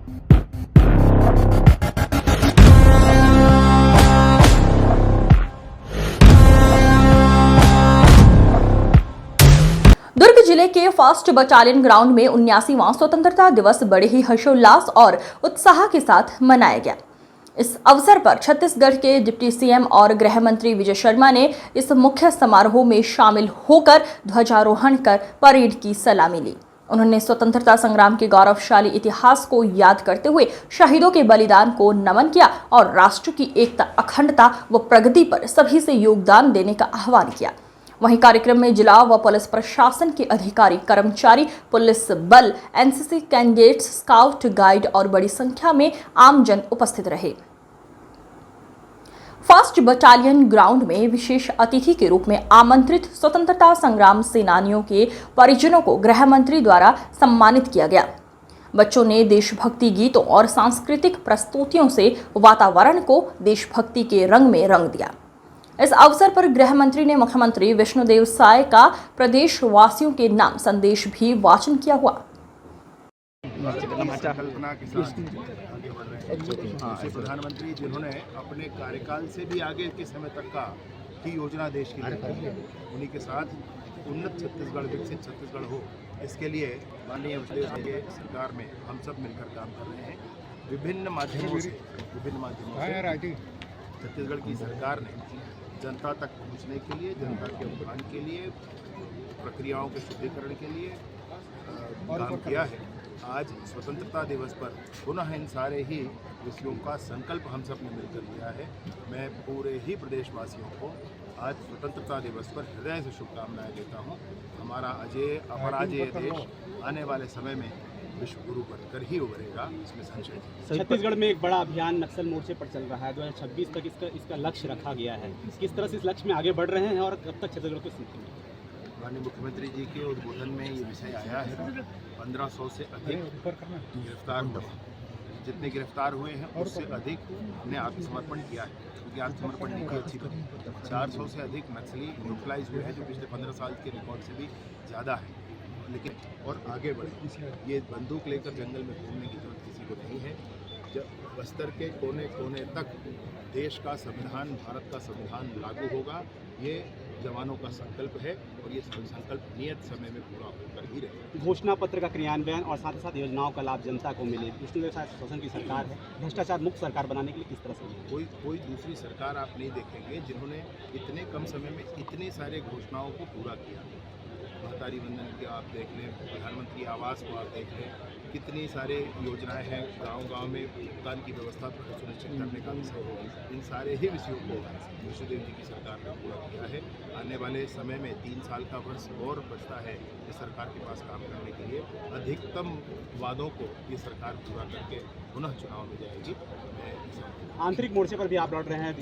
दुर्ग जिले के first battalion ground में 79वां स्वतंत्रता दिवस बड़े ही हर्षोल्लास और उत्साह के साथ मनाया गया। इस अवसर पर छत्तीसगढ़ के डिप्टी सीएम और गृह मंत्री विजय शर्मा ने इस मुख्य समारोह में शामिल होकर ध्वजारोहण कर परेड की सलामी ली। उन्होंने स्वतंत्रता संग्राम के गौरवशाली इतिहास को याद करते हुए शहीदों के बलिदान को नमन किया और राष्ट्र की एकता, अखंडता व प्रगति पर सभी से योगदान देने का आह्वान किया। वहीं कार्यक्रम में जिला व पुलिस प्रशासन के अधिकारी, कर्मचारी, पुलिस बल, एनसीसी कैडेट्स, स्काउट गाइड और बड़ी संख्या में आमजन उपस्थित रहे। फर्स्ट बटालियन ग्राउंड में विशेष अतिथि के रूप में आमंत्रित स्वतंत्रता संग्राम सेनानियों के परिजनों को गृह मंत्री द्वारा सम्मानित किया गया। बच्चों ने देशभक्ति गीतों और सांस्कृतिक प्रस्तुतियों से वातावरण को देशभक्ति के रंग में रंग दिया। इस अवसर पर गृह मंत्री ने मुख्यमंत्री विष्णुदेव साय का प्रदेशवासियों के नाम संदेश भी वाचन किया हुआ। कल्पना के साथ आगे बढ़ रहे हैं। ऐसे प्रधानमंत्री जिन्होंने अपने कार्यकाल से भी आगे के समय तक का की योजना देश की रखी है, उन्हीं के साथ उन्नत छत्तीसगढ़, विकसित छत्तीसगढ़ हो, इसके लिए माननीय प्रदेश की सरकार में हम सब मिलकर काम कर रहे हैं। विभिन्न माध्यमों से छत्तीसगढ़ की सरकार ने जनता तक पहुंचने के लिए, जनता के उत्थान के लिए, प्रक्रियाओं के शुद्धिकरण के लिए काम किया है। आज स्वतंत्रता दिवस पर पुनः इन सारे ही विषयों का संकल्प हम सब ने मिलकर लिया है। मैं पूरे ही प्रदेशवासियों को आज स्वतंत्रता दिवस पर हृदय से शुभकामनाएं देता हूं। हमारा अजेय अपराजेय देश आने वाले समय में विश्व गुरु बनकर ही उभरेगा, इसमें संशय नहीं। छत्तीसगढ़ में एक बड़ा अभियान नक्सल मोर्चे पर चल रहा है। 2026 तक इसका लक्ष्य रखा गया है। किस तरह से इस लक्ष्य में आगे बढ़ रहे हैं और कब तक छत्तीसगढ़ को सीखेंगे? माननीय मुख्यमंत्री जी के उद्बोधन में ये विषय आया है। 1500 से अधिक गिरफ्तार हुए, जितने गिरफ्तार हुए हैं उससे अधिक ने आत्मसमर्पण किया है, क्योंकि आत्मसमर्पण नहीं किया अच्छी तरह। 400 से अधिक नक्सली न्यूट्रलाइज हुए हैं, जो पिछले 15 साल के रिकॉर्ड से भी ज़्यादा है। लेकिन और आगे बढ़े, ये बंदूक लेकर जंगल में घूमने की जरूरत किसी को नहीं है। जब बस्तर के कोने कोने तक देश का संविधान, भारत का संविधान लागू होगा, ये जवानों का संकल्प है और ये संकल्प नियत समय में पूरा होकर ही रहेगा। घोषणा पत्र का क्रियान्वयन और साथ ही साथ योजनाओं का लाभ जनता को मिले, विष्णुदेव साय शासन की सरकार है, भ्रष्टाचार मुक्त सरकार बनाने के लिए किस तरह से? कोई दूसरी सरकार आप नहीं देखेंगे जिन्होंने इतने कम समय में इतने सारे घोषणाओं को पूरा किया। महतारी वंदन की आप देख लें, प्रधानमंत्री आवास को आप देख लें, कितनी सारे योजनाएं हैं, गांव-गांव में भुगतान की व्यवस्था सुनिश्चित करने का विषय हो। इन सारे ही विषयों को विष्णुदेव जी की सरकार ने पूरा किया है। आने वाले समय में 3 साल का वर्ष और बचता है इस सरकार के पास काम करने के लिए। अधिकतम वादों को ये सरकार पूरा करके पुनः चुनाव में जाएगी। आंतरिक मोर्चे पर भी आप लड़ रहे हैं।